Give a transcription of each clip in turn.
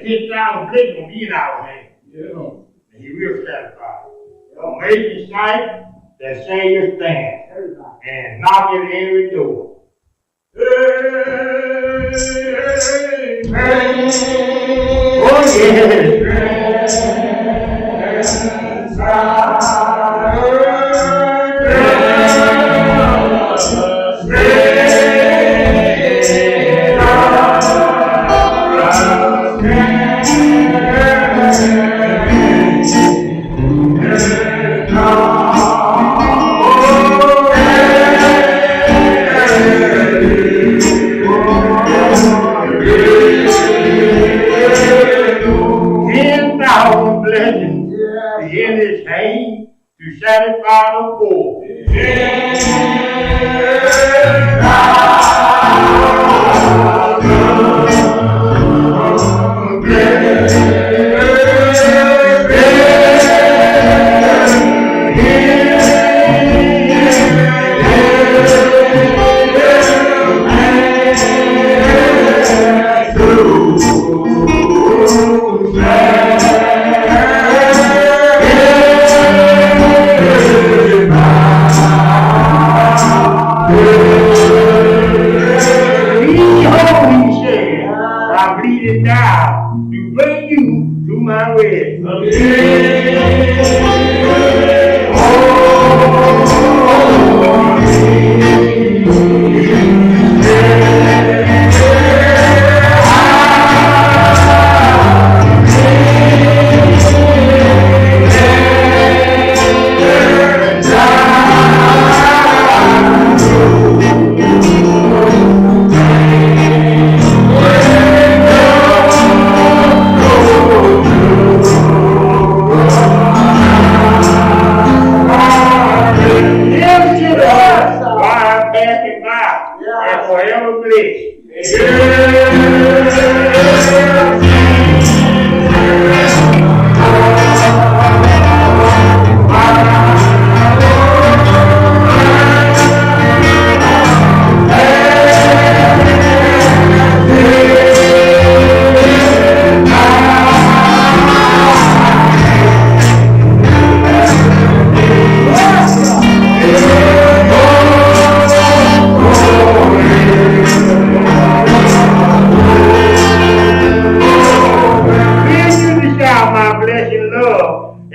$10,000 blessing will be in our hand. Yeah. And he will satisfy. Amazing sight that Savior stands and knock at every door. Amen. Oh yes. In his hand to satisfy the poor. Now to bring you to my rest.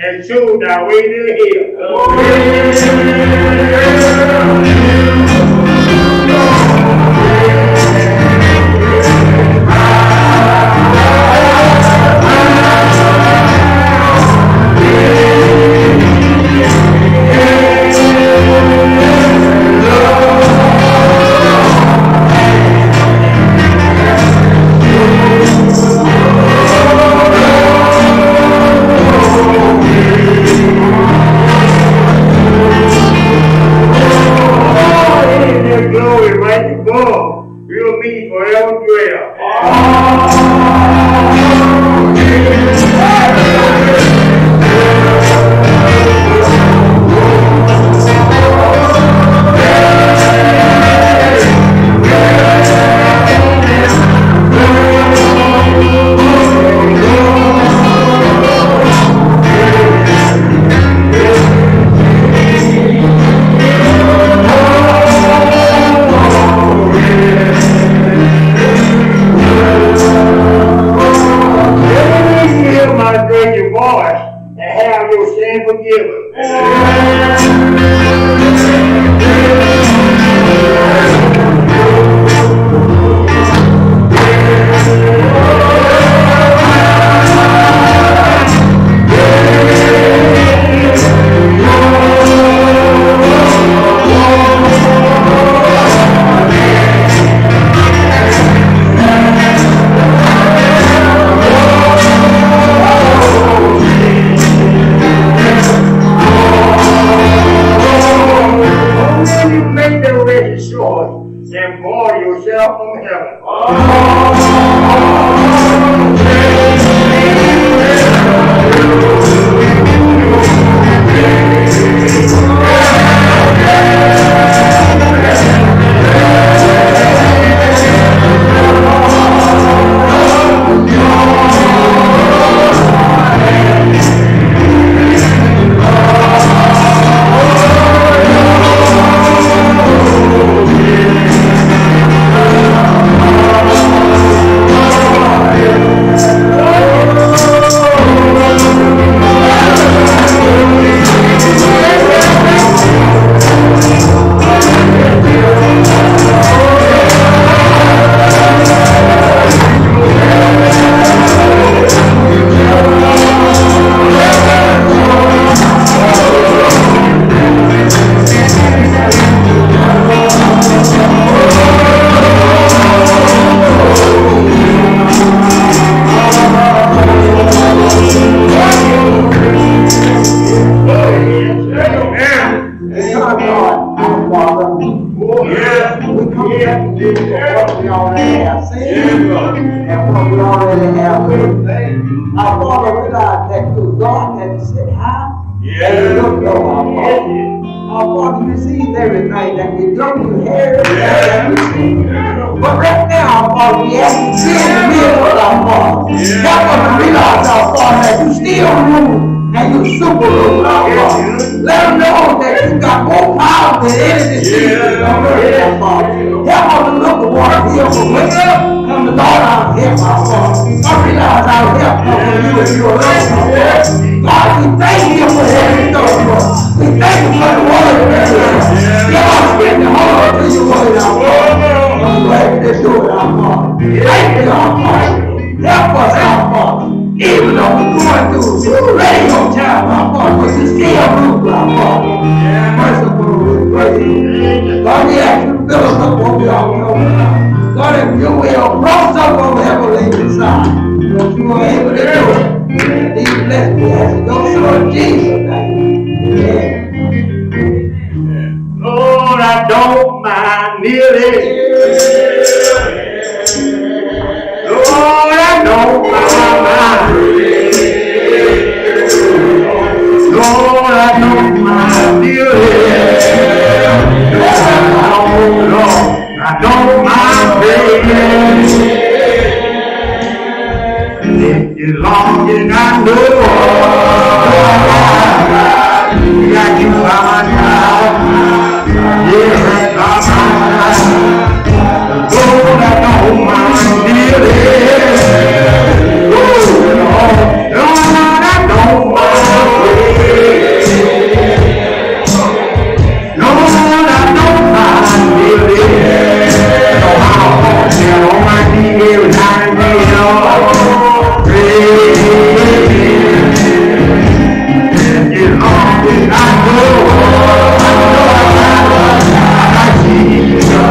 And showed our way to the hill. We'll be forever dwell. And pour yourself from heaven. We come back to you for what we already have seen and what we already have heard. Our Father, realize that you God that sit high and you look low, our Father. Our Father, you see everything that we do, you hear everything we see. But right now, our Father, we ask you to be in the middle of our Father. Help us to realize, our Father, that you still rule and you super rule, our Father. Let them know that you got more power than any disease on earth, our Father. Help us to look at what we are from within. Come to God, our help, our Father. I realize our help comes from you and you alone, our Father. God, we thank you for everything, Lord. We thank you for the word of God. God, spend the heart to your word, our Father. I'm glad to do it, our Father. Thank you, our Father. Help us, our Father. Even though we're going through radio time, our Father, but you still rule, our Father. Merciful, we praise you. God, we ask you to fill us up what we are going on. God, if you will, cross up on the heavenly side. But you are able to do it. And these blessed we ask you. Don't show Jesus' name. Amen. Lord, I don't mind nearly. Lord, I don't mind. Lord, I don't mind nearly. Lord, I don't mind baby. If you're long and I know that you are my God. Yeah, I'm Lord, I don't mind nearly. Lord, I don't mind. Lord, I don't mind nearly. On my knee every night and day, Lord. As long as I know Jesus.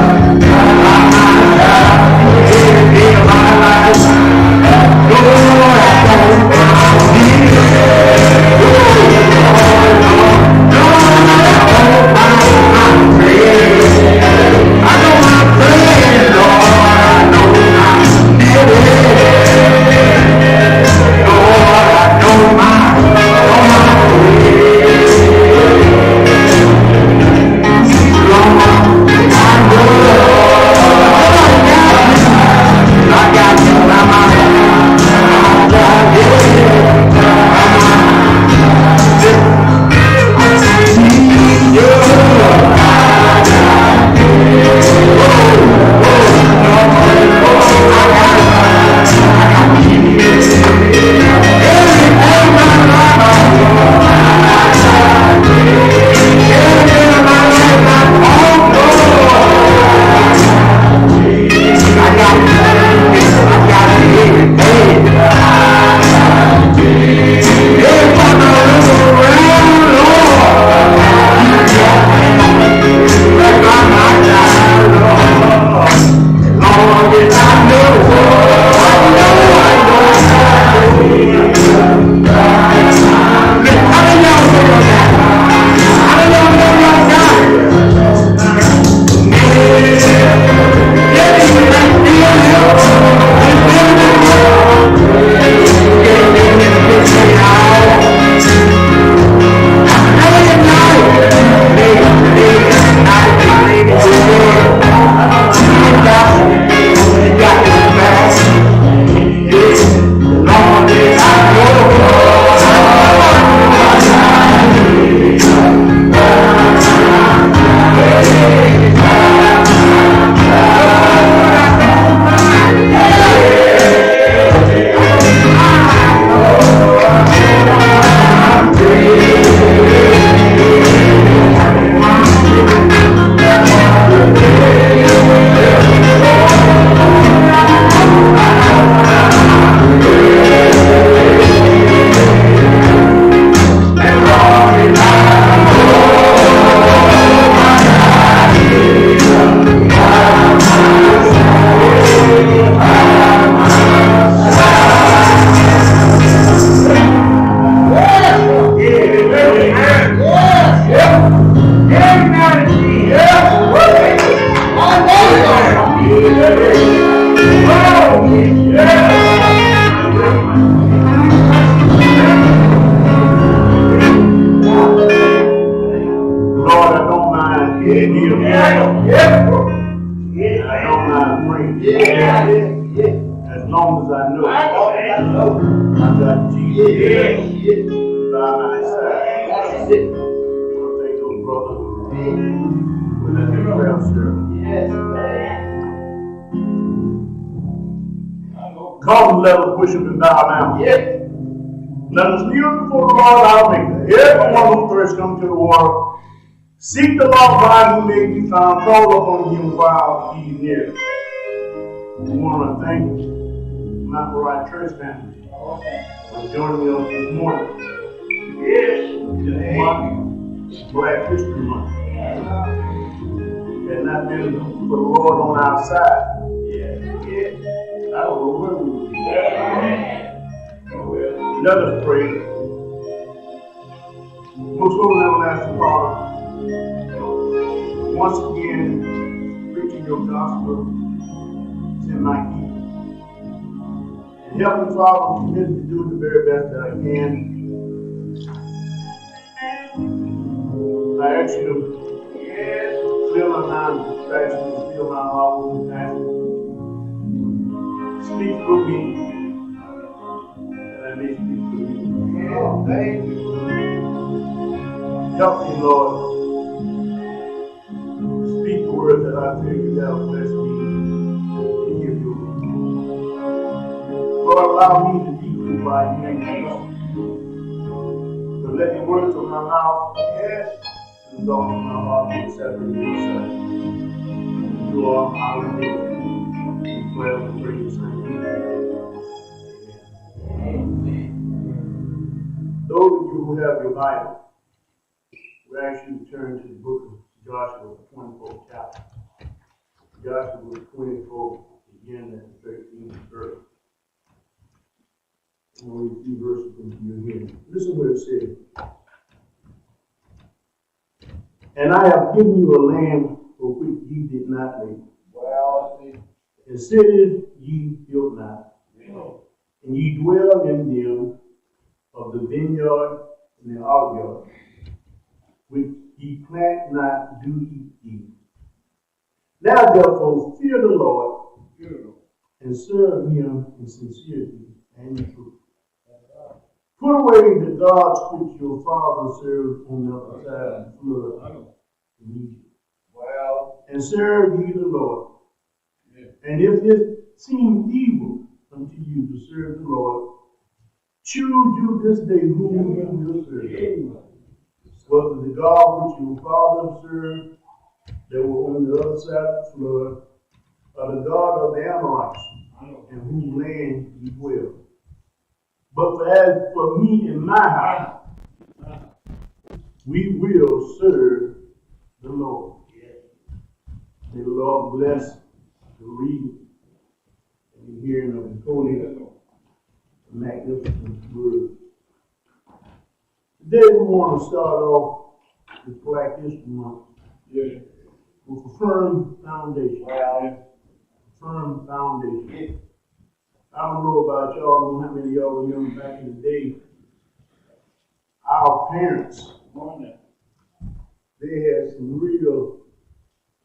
reign. Yeah. As long as I know, I got Jesus by my side. That's it. I want to thank those brothers for that prayer service. Yes. Come, let us worship and bow down. Yes. Let us kneel before the Lord our Maker. Everyone who thirsts come to the water. Seek the Lord while he may be found. Call upon him while he is near. We want to thank Mount Moriah Church family for joining me on this morning. This month, Black History Month. Had not been for the Lord on our side, I don't know where we would be. Let us pray. Most holy everlasting Father, once again, preaching your gospel is in my keeping. And Heavenly Father, I'm committed to do the very best that I can. I ask you to fill my mind with distractions, to fill my heart with compassion. Speak through me, that I may speak through you. Thank you. Help me, Lord. Speak the word that I feel you have blessed me to give you. Lord, allow me to decrease by you increase. But let the words of my mouth and the thoughts of my heart be accepted in your sight. You are our Redeemer. Well, and bring the same. Those of you who have your Bible, we ask you to turn to the book of Joshua, the 24th chapter. Joshua 24, begin at the 13th verse. I'm going to read a few verses from you here. Listen what it says. And I have given you a land for which ye did not labor. And cities ye built not. And ye dwell in them of the vineyard and the olive yard, which ye plant not, do ye. Now therefore fear the Lord and serve him in sincerity and in truth. Put away the gods which your fathers served on the other side of the flood in Egypt. And serve ye the Lord. And if it seem evil unto you to serve the Lord, choose you this day whom you will serve. Whether the God which your fathers served that were on the other side of the flood, or the God of the Amorites, in whose land ye dwell. But as for me and my house, we will serve the Lord. May the Lord bless the reading and the hearing of his holy, magnificent word. Today we want to start off with Black History Month with a firm foundation. Firm foundation. I don't know about y'all, I don't know how many of y'all remember back in the day, our parents, they had some real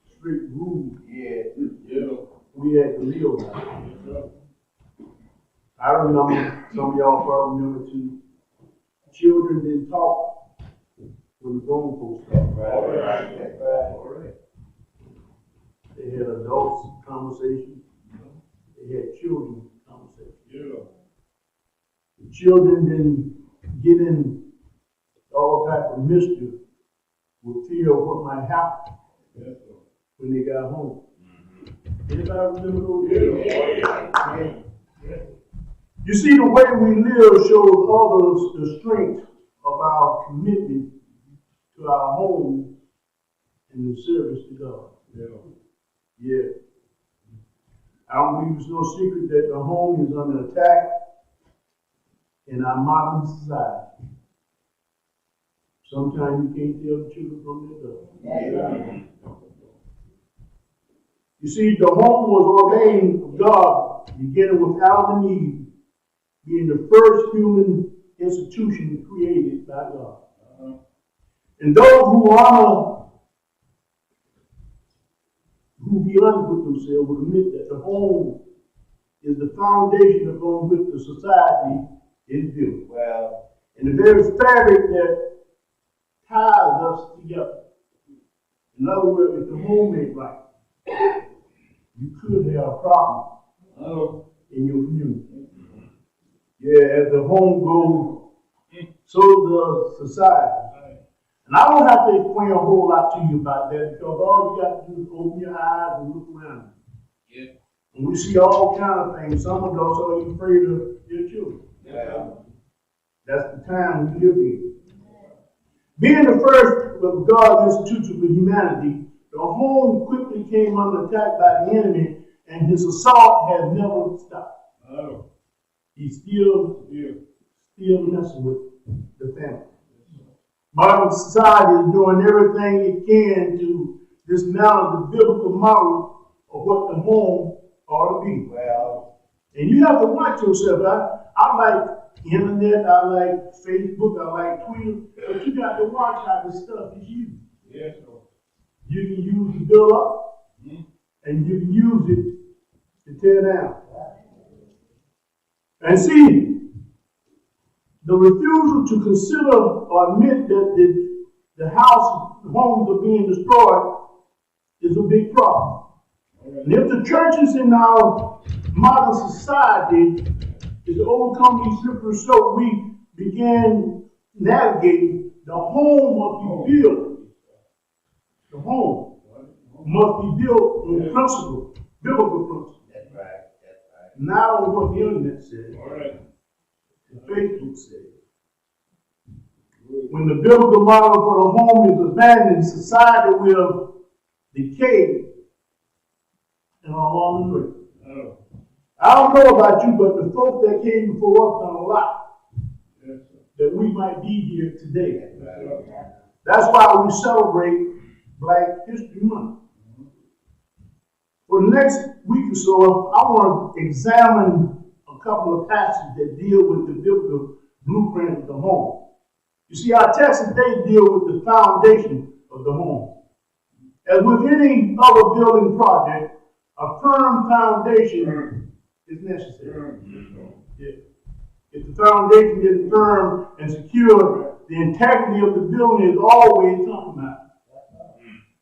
strict rules. We had to live by. I remember, some of y'all probably remember too, children didn't talk when the grown folks talked. Right. They had adults conversations. They had children conversations. The children didn't get in all type of mischief with fear of what might happen when they got home. Anybody remember those days? You see, the way we live shows others the strength of our commitment to our home and the service to God. I don't believe it's no secret that the home is under attack in our modern society. Sometimes you can't tell the children from their God. You see, the home was ordained of God, beginning with Adam and Eve, being the first human institution created by God. And those who will be honest with themselves will admit that the home is the foundation upon which the society is built. Well, And the very fabric that ties us together. In other words, if the home ain't right, you could have a problem in your community. Yeah, as the home goes, so does society. And I don't have to explain a whole lot to you about that because all you got to do is open your eyes and look around. Yeah. And we see all kind of things. Some of us are even afraid of your children. yeah. That's the time we live in. Being the first of God's institution for humanity, the home quickly came under attack by the enemy, and his assault has never stopped. Oh. He's still messing with the family. Modern society is doing everything it can to dismantle the biblical model of what the home ought to be. Well, And you have to watch yourself. I like internet, I like Facebook, I like Twitter, but you got to watch how this stuff is used. Yes, You can use the build up, and you can use it to tear down. And see, the refusal to consider or admit that the homes are being destroyed is a big problem. And if the churches in our modern society is to overcome these slippery slopes, we began navigating, the home must be built. The home must be built on principle, biblical principle. that's right. Not on what the internet says, all right. the Facebook says. When the biblical model for the home is abandoned, society will decay and along the way. Oh. I don't know about you, but the folks that came before us done a lot Yes, that we might be here today. sir. That's why we celebrate Black History Month. For the next week or so, I want to examine a couple of passages that deal with the biblical blueprint of the home. You see, our texts today deal with the foundation of the home. As with any other building project, a firm foundation is necessary. Yeah. If the foundation isn't firm and secure, the integrity of the building is always compromised.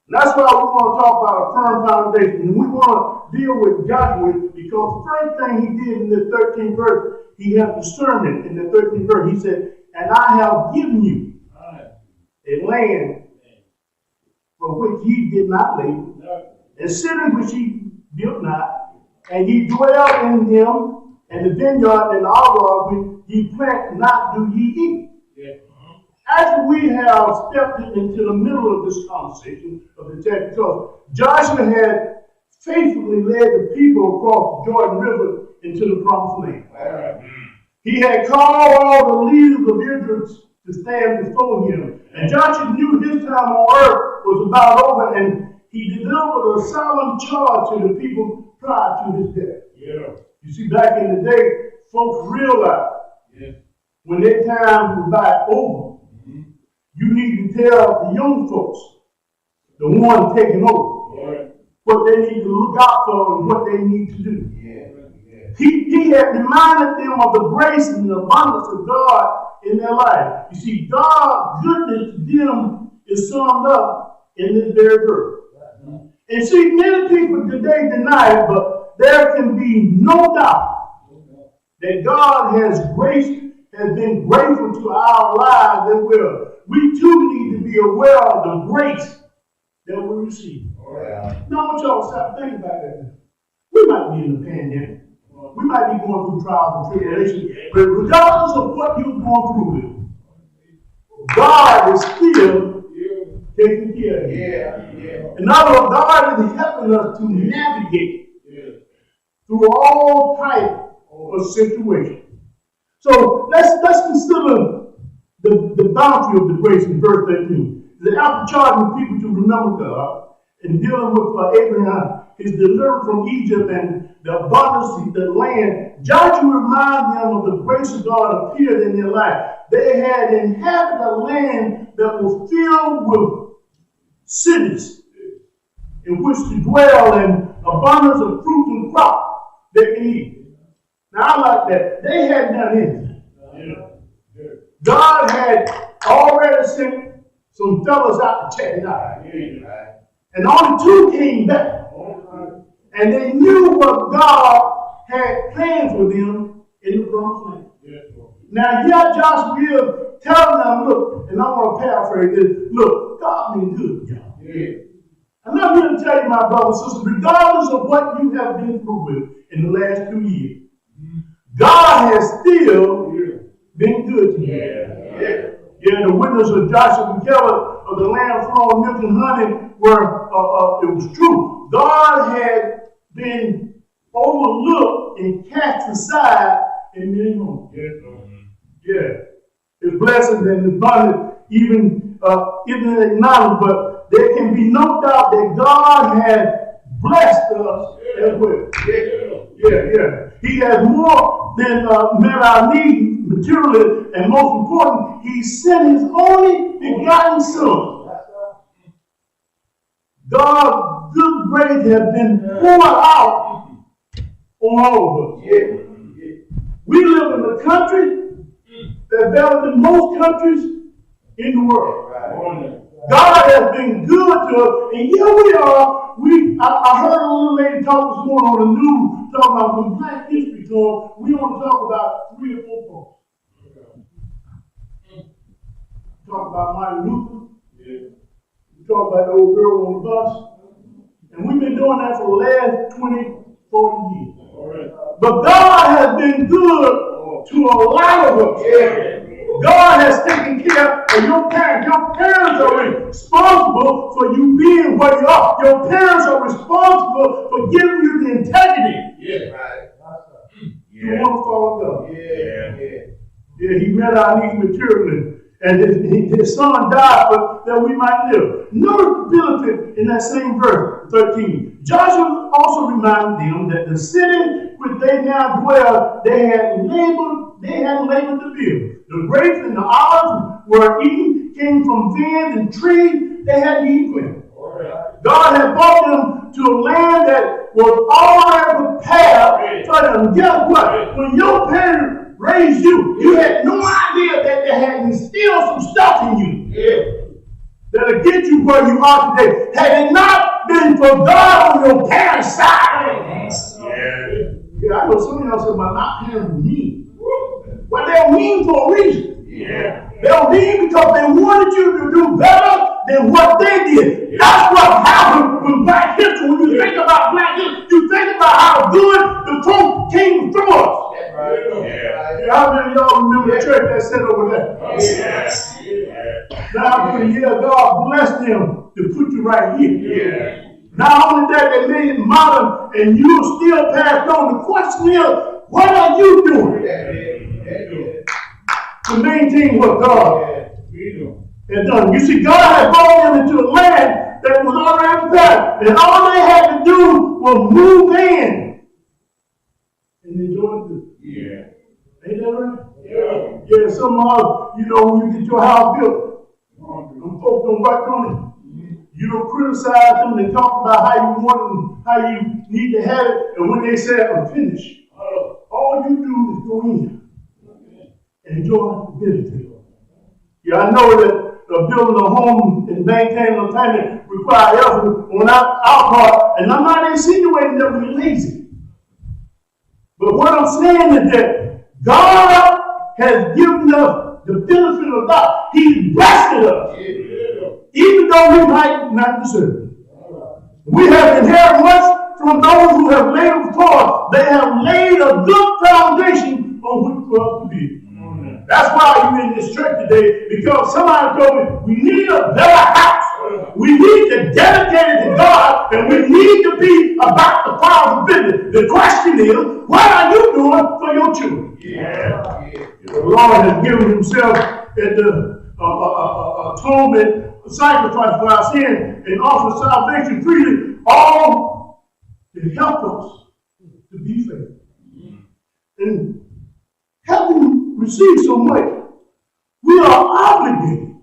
And that's why we want to talk about a firm foundation. And we want to deal with Joshua because the first thing he did in the 13th verse, he had discernment in the 13th verse. He said, and I have given you a land for which ye did not labor, and cities which ye built not, and ye dwell in them, and the vineyard and the olive which ye plant not do ye eat. Yeah. After we have stepped into the middle of this conversation of the text, because Joshua had faithfully led the people across the Jordan River into the promised land. All right. He had called all the leaders of Israel to stand before him. And Joshua knew his time on earth was about over, and he delivered a solemn charge to the people prior to his death. Yeah. You see, back in the day, folks realized Yes. when their time was about over, you need to tell the young folks, the one taking over, All right. what they need to look out for and what they need to do. Yeah. He had reminded them of the grace and the abundance of God in their life. You see, God's goodness to them is summed up in this very verse. And see, many people today deny it, but there can be no doubt that God has been grateful to our lives as well. We too need to be aware of the grace that we receive. Well, Now, I want y'all to stop thinking about that. We might be in the pandemic. We might be going through trials and tribulations, but regardless of what you're going through with, God is still taking care of you. yeah. In other words, God is helping us to navigate Yeah. through all types of situations. So let's consider the bounty of the grace in verse 13. After charging people to remember God and dealing with Abraham, his deliverance from Egypt and the abundance of the land, Joshua reminded them of the grace of God appeared in their life. They had inhabited a land that was filled with cities in which to dwell, and abundance of fruit and crop they can eat. Now I like that. They hadn't done anything. God had already sent some fellas out to check it out. And only 2 came back. And they knew what God had planned for them in the promised land. Now here Joshua is telling them, look, and I want to paraphrase this, look, God been good, y'all. And I'm here to tell you, my brothers and sisters, regardless of what you have been through with in the last 2 years, God has still been good to you. Yeah, the witness of Joshua McKellar of the land flowing milk and honey were, it was true. God had been overlooked and cast aside in many moments. His blessings and his abundance even isn't acknowledged, but there can be no doubt that God has blessed us as well. He has more than met our needs materially, and most important, He sent His only begotten Son. God's good grace has been poured out on all of us. We live in a country that's better than most countries in the world. God has been good to us, and here we are. I heard a little lady talk this morning on the news talking about when Black History Month. We want to talk about 3 or 4 folks. Talk about Martin Luther. We talk about the old girl on the bus. And we've been doing that for the last 20, 40 years. But God has been good to a lot of us. God has taken care of your parents. Your parents are responsible for you being where you are. Your parents are responsible for giving you the integrity. You want to follow God. He met our needs materially. And his son died but that we might live. Notability in that same verse, 13. Joshua also reminded them that the city which they now dwell, they had labored to build. The grapes and the olives were eaten, came from vines and trees they had to eat with. God had brought them to a land that was already prepared for them. Guess what? When your parents raised you, you had no idea that they had instilled some stuff in you that'll get you where you are today. Had it not been for God on your parents' side. I know some of y'all say, but my parents were mean. Well, they're mean for a reason. They're mean because they wanted you to do better than what they did. That's what happened with Black history. When you think about Black history, you think about how good the folk came through us. How many of y'all remember the church that sat over there? Now, for the year, God blessed them to put you right here. Not only that, they made it modern, and you still passed on. The question is, what are you doing to maintain what God has done? You see, God had brought them into a land that was already prepared, and all they had to do was move in and enjoy it. Ain't that right? Yeah, some of when you get your house built, them folks don't work on it. You don't criticize them. They talk about how you want it, how you need to have it, and when they say I'm finished, all you do is go in and enjoy the benefit. I know that building a home and maintaining a family requires effort on our part, and I'm not insinuating that we're lazy. But what I'm saying is that God has given us the benefit of God. He's blessed us, even though we might not deserve it. We have inherited much from those who have laid before. They have laid a good foundation on which for us to be. That's why you're in this church today, because somebody told me we need a better house. We need to dedicate it to God, and we need to be about the Father's business. The question is, what are you doing for your children? The Lord has given Himself at the atonement sacrifice for our sin and offer salvation freely, all to help us to be faithful. And having received so much, we are obligated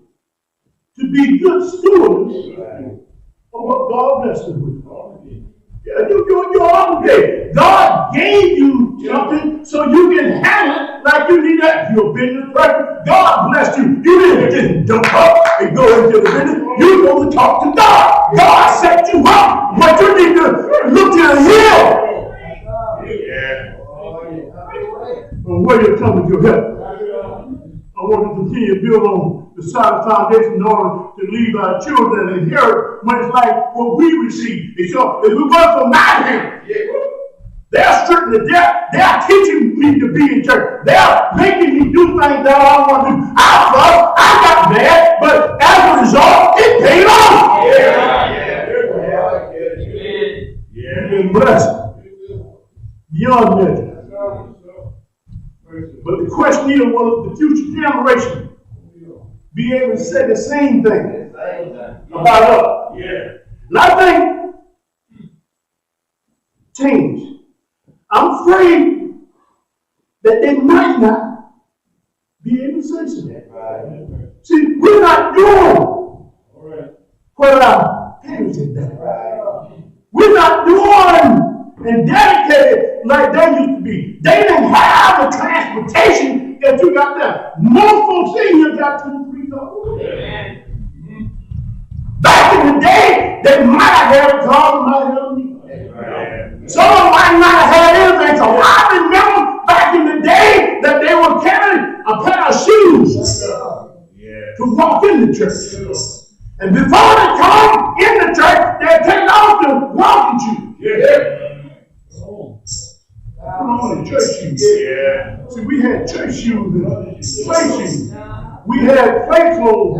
to be good stewards of what God blessed us with. you're obligated. God gave you something so you can handle it like you need that. If you're a business person, God blessed you. You didn't just jump up and go into the business. You go to talk to God. God set you up, but you need to look to the hill. Yeah. From where you're coming to help. I want to continue to build on the solid foundation in order to leave our children and inherit much like what we receive. And so, if we work for my hand, they're stripping the death. They're teaching me to be in church. They're making me do things that I want to do. I got mad, but as a result, it paid off. You've been blessed beyond measure. But the question is, will the future generation be able to say the same thing about us? Yeah. And I think change. I'm afraid that they might not be able to say that. See, we're not doing what our parents have done. We're not doing and dedicated like they used to be. They didn't have the transportation that you got there. Most folks in here got 2 or 3 cars. Back in the day, they might have had a car, might have had a vehicle. Some of them might not have had anything. So I remember back in the day that they were carrying a pair of shoes to walk in the church. And before they come in the church, they take off the walking shoes. Put on the church shoes. Yeah. See, we had church shoes and play shoes. We had play clothes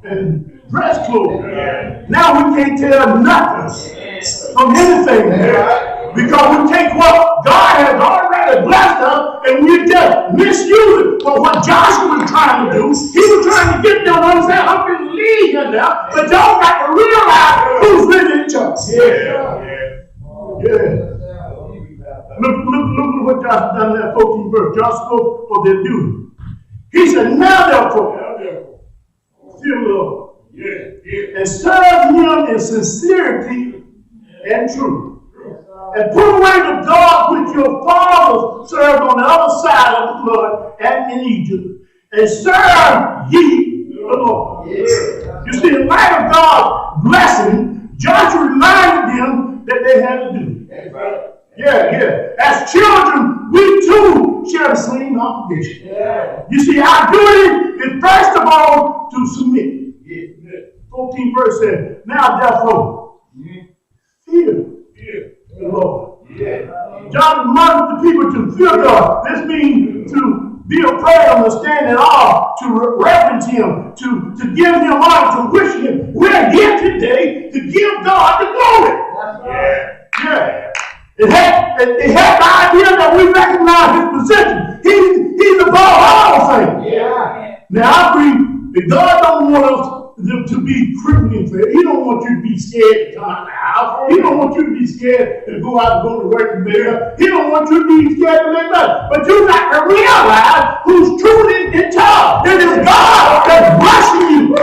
and dress clothes. Now we can't tell nothing from anything because we take what God has already blessed us and we just misuse it for what Joshua was trying to do. He was trying to get them to understand I'm going to lead you now, but y'all got to realize who's really in charge. Yeah. Look at what Joshua done in that 14th verse. Joshua spoke of their duty. He said, now therefore, fear the Lord. And serve him in sincerity and truth. And put away the God which your fathers served on the other side of the flood and in Egypt. And serve ye the Lord. You see, in light of God's blessing, Joshua reminded them that they had to do. Yeah. As children, we too share the same obligation. You see, our duty is first of all to submit. 14th verse says, now therefore, fear the Lord. John reminded the people to fear God. This means to be afraid of, to stand in awe, to reverence him, to give him honor, to wish him. We're here today to give God the glory. Yeah. It had the idea that we recognize his position. He's above all things. Now I believe that God don't want us to be crippling for it. He don't want you to be scared to come out of the house. He don't want you to be scared to go out and go to work and make up. He don't want you to be scared to make money. But you got to realize who's truly in charge. It is God that's blessing you.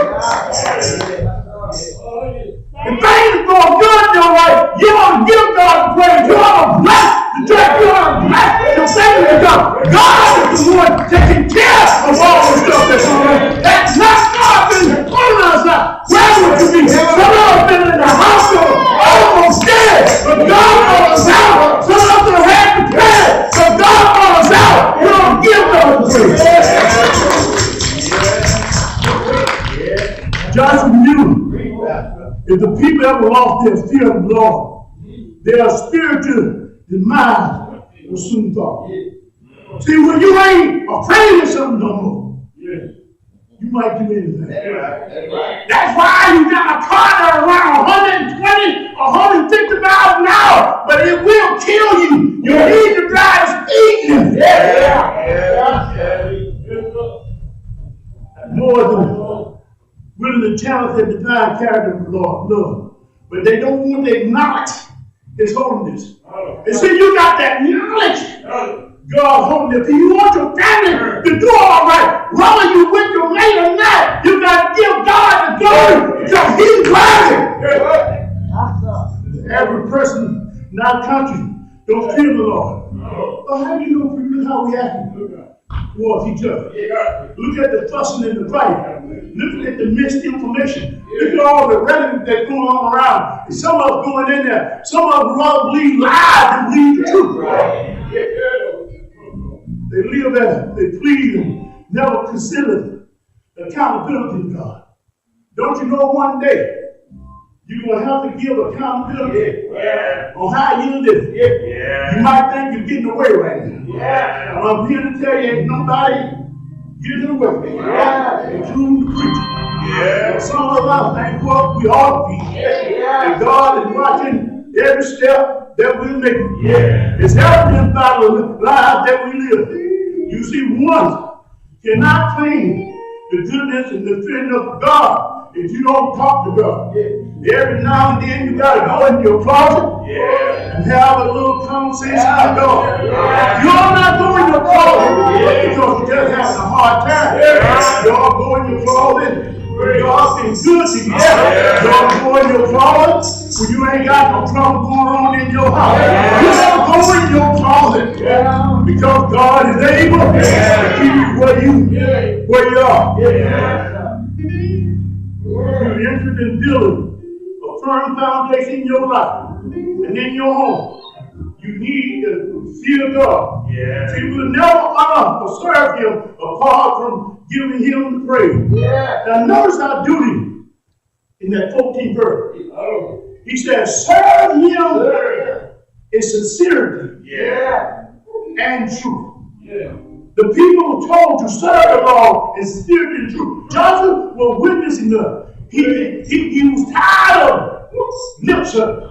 If things are going good in your life, you ought to give God the praise. You ought to bless the church. You ought to bless the things of God. God is the one taking care of all the stuff that's going on. That's not God been pulling us out. Where would you be? Some of us have been in the hospital, almost dead. But God brought us out. Some of us have had to pay. But God brought us out. You ought to give God the praise. Joshua knew. If the people ever lost their fear of the Lord, their spiritual demise will soon fall. See, when you ain't afraid of something no more, you might do anything. That's why you got a car that around 120 or 150 miles an hour, but it will kill you. You need to drive speed limit. More than really the challenge that divine character of the Lord love. But they don't want to acknowledge his holiness. And see, you got that knowledge. God holiness. You want your family to do all right. Whether you with your mate or not, you got to give God the glory because he's worthy. Every person in our country don't fear the Lord. But how do you know people how we acting towards each other? Look at the fussing and the fighting. Look at the misinformation. Look at all the rhetoric that's going on around. And some of us going in there. Some of us rather believe lies than believe the truth. They live there, they plead and never consider the accountability of God. Don't you know one day you're going to have to give accountability on how you live. You might think you're getting away right now. But I'm here to tell you, ain't nobody getting away, including the preacher. Some of us ain't what we ought to be. And God is watching every step that we're making. It's helping by the lives that we live. You see, one cannot claim the goodness and the fear of God if you don't talk to God. Every now and then you gotta go in your closet and have a little conversation with God. You're not going in your closet because you're just having a hard time. You're going in your closet when God's been good to you. You're going in your closet when you ain't got no trouble going on in your house. You're going in your closet because God is able to keep you where you are. You're interested in building a firm foundation in your life and in your home. You need to fear God. See, we'll never honor or serve Him apart from giving Him the praise. Now notice our duty in that 14th verse. He says, serve Him in sincerity and truth. The people were told to serve the Lord in sincerity and truth. Joshua was witnessing them. He was tired of lip service.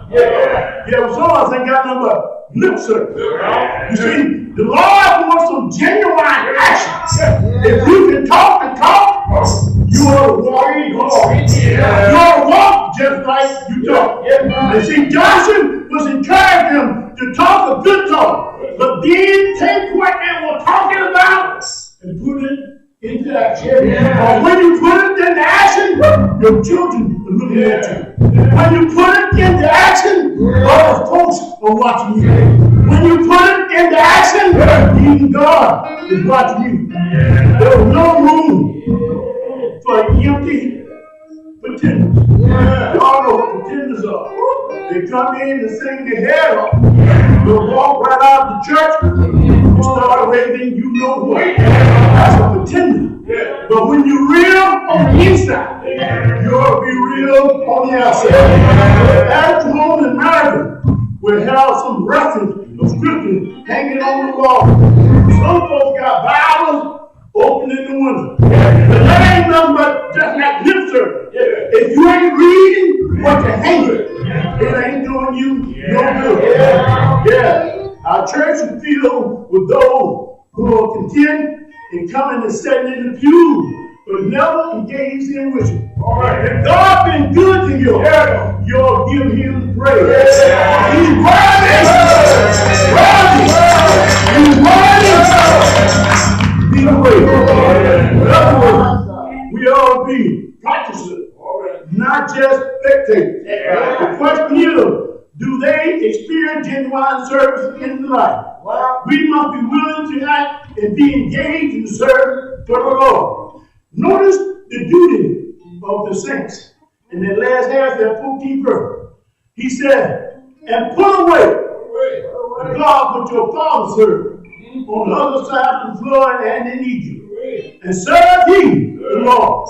Some of us ain't got nothing but lip service. You see, the Lord wants some genuine action. If you can talk the talk, you ought to walk in glory. You ought to walk just like you talk. And see, Joshua was encouraging them to talk a good talk, but then take what they were talking about and put it into action. When you put it into action, your children are looking at you. When you put it into action, other folks are watching you. When you put it into action, even God is watching you. There's no room for empty pretenders. Y'all know what pretenders are. They come in and sing their head off. They'll walk right out of the church and start raving, you know what. That's a pretender. But when you're real on the inside, you'll be real on the outside. At home in America, we have some reference of scripture hanging on the wall. Some folks got Bibles open in the window. But that ain't nothing but just like lip service. If you ain't reading what you're hanging, it ain't doing you no good. Our church is filled with those who are content in coming and sitting in the pew, but never engaged in worship. If God been good to you, you'll give Him the praise. He's worthy. He's worthy. Be praised. In other words, we ought to be practicers, not just spectators. The question is, do they experience genuine service in life? We must be willing to act and be engaged in the service for the Lord. Notice the duty of the saints in that last half of that 14th verse. He said, and put away the God which your father served on the other side of the flood and in Egypt, and serve ye the Lord.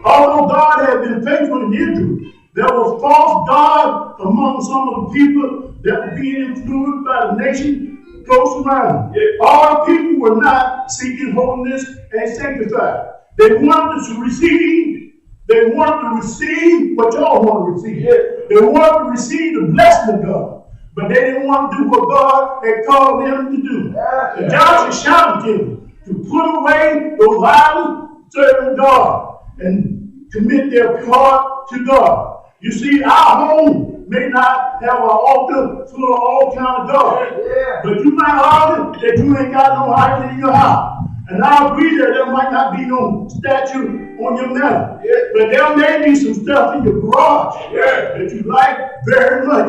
Although God had been faithful in Israel, there was false God among some of the people that were being influenced by the nation close around. All people were not seeking holiness and sanctified. They wanted to receive. They wanted to receive what y'all want to receive. They wanted to receive the blessing of God. But they didn't want to do what God had called them to do. And Joshua shouted them to put away those idols, serving God, and commit their heart to God. You see, our home may not have an altar full of all kind of God. But you might argue that you ain't got no idol in your house. And I agree that there might not be no statue on your mantle. But there may be some stuff in your garage that you like very much.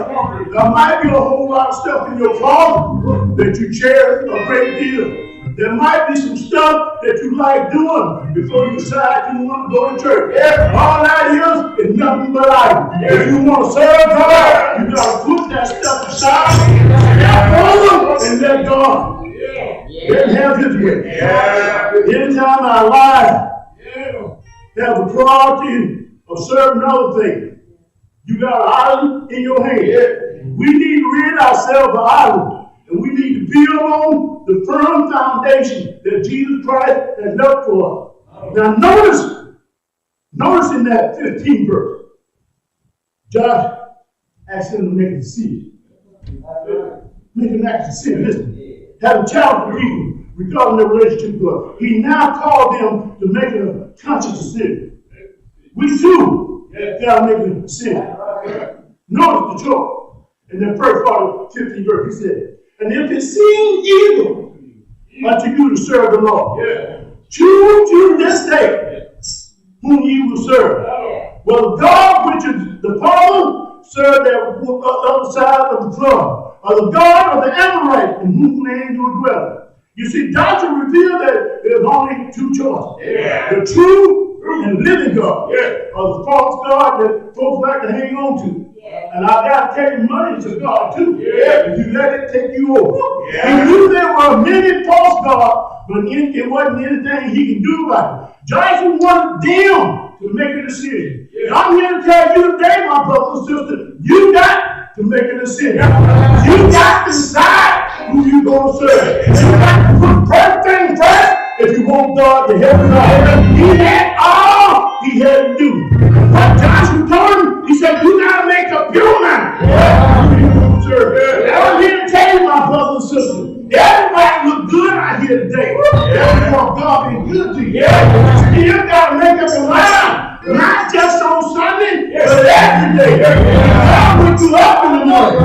There might be a whole lot of stuff in your closet that you cherish a great deal. There might be some stuff that you like doing before you decide you want to go to church. All that is nothing but idol. If you want to serve God, you got to put that stuff aside and let God have His way. Anytime our lives have the priority of serving other things, you got an idol in your hand. We need to rid ourselves of idols. And we need to build on the firm foundation that Jesus Christ has left for us. Now notice in that 15th verse, Josh asked him to make a decision. Make an act of sin. Listen, have a challenge for people regarding their relationship with God. He now called them to make a conscious decision. We too got to make a decision. Notice the choice. In the first part of 15th verse, he said, and if it seems evil unto you to serve the Lord, choose you this day whom you will serve. Well, God, which is the Father, serve at the other side of the flood, or the God of the Amorite, in whom the angel dwell. You see, Joshua revealed that there's only two choices. The true and living God, or the false God that folks like to hang on to. And I got to tell you, money is a God too. If you let it take you over. He knew there were many false gods, but it wasn't anything he could do about it. Joshua wanted them to make a decision. And I'm here to tell you today, my brothers and sisters, you got to make a decision. You got to decide who you're going to serve. You got to put first things first if you want God to help you out. He had all he had to do. But Joshua told him, he said, you got to make up your mind. I'm here to tell you, my brothers and sisters, everybody look good out here today. That's what God been good to you. You still got to make up your mind. Not just on Sunday, but every day. God put you up in the morning.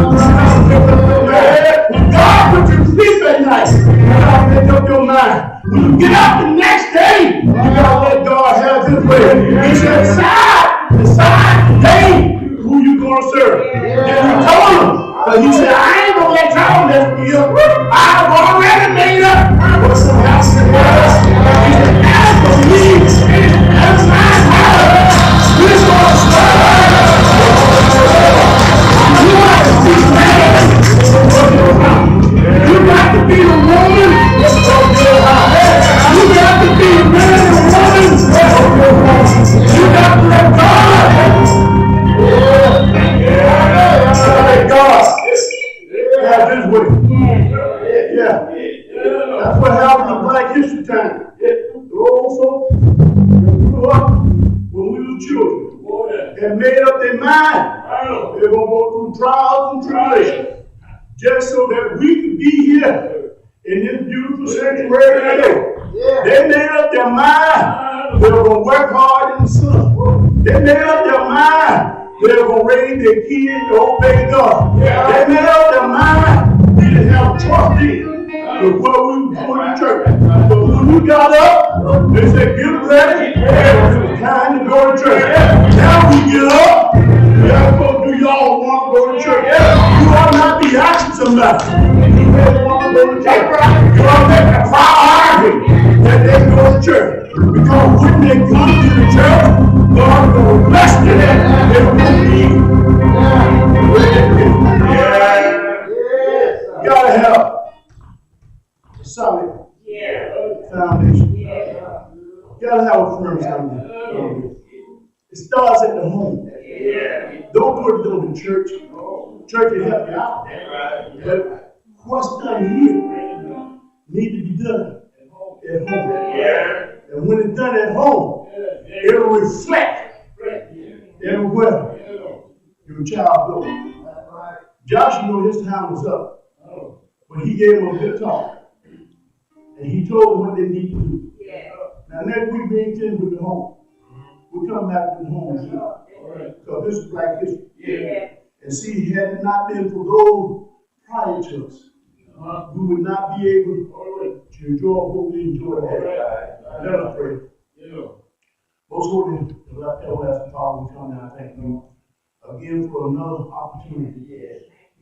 When God put you to sleep at night, you got to make up your mind. When you get up the next day, you got to let God have His way. He said, decide today who you going to serve. And he told him, but he said, I ain't going to let y'all mess me up. I've already made up what's the house in the house. He said, as for me, that's my house. We're going to serve. You got to be mad. You got to be the woman. You got to be the man and woman. You got to let God. Let God have His way. That's what happened in Black History Time. The old folks grew up when we were children and made up their mind they're going to go through trials and tribulations just so that we could be here in this beautiful sanctuary today. They made up their mind they were going to work hard in the sun. They made up their mind they were going to raise their kids to obey God. They made up their mind they didn't have a choice then with what we were going to church. So when we got up, they said, get ready. It was time to go to church. Now we get up. Do y'all want to go to church? You ought not be asking somebody. You really want to go to church. You ought to make a priority that they go to church. Because when they come to the church, God will bless them. They will be. You gotta have a solid foundation. You gotta have a firm foundation. It starts at the home. Don't put it on the church. Church will help you out. But what's done here needs to be done at home. And when it's done at home, it'll reflect everywhere your child goes. Joshua knew his time was up. But he gave them a good talk. And he told them what they need to do. Now next week we intend with the home. We'll come back to the home again. Because this is Black history. And see, had it not been for those prior to us, we would not be able to enjoy what we enjoy today. Let us pray. Most holy, everlasting Father, we come now, thank you again for another opportunity to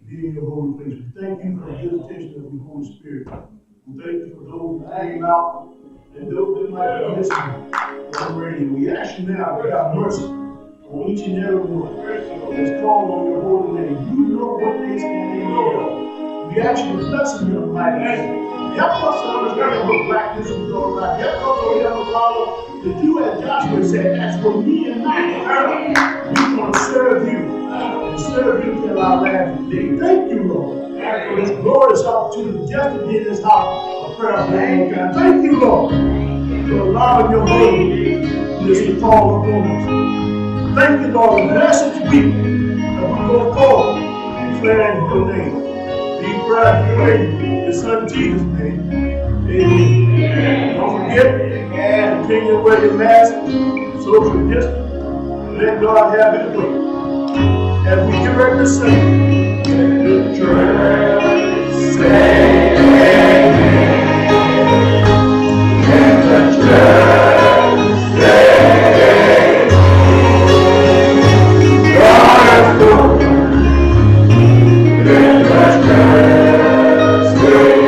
be in your holy place. We thank you for the visitation of your Holy Spirit. We thank you for those who came out and those that might be listening on the radio. We ask you now to have mercy on each and every one that's called on your holy name. You know what they stand in need of. We ask you to bless them in your mighty name. Help us to understand what blackness is all about. Help us, oh Heavenly Father, to do as Joshua said, as for me and mine, we want to serve you and serve you till our last day. Thank you, Lord, for this glorious opportunity just to be in this house of prayer. Thank you, Lord, for allowing your holiness to fall upon us. Thank you, Lord, and blessed week that we go forward declaring your name. We pray in your Son Jesus' name. Amen. Don't forget, continue to wear your mask, social distance, and let God have his way. As we get ready to sing, the church say amen. And the church say amen. God is good. Let the church say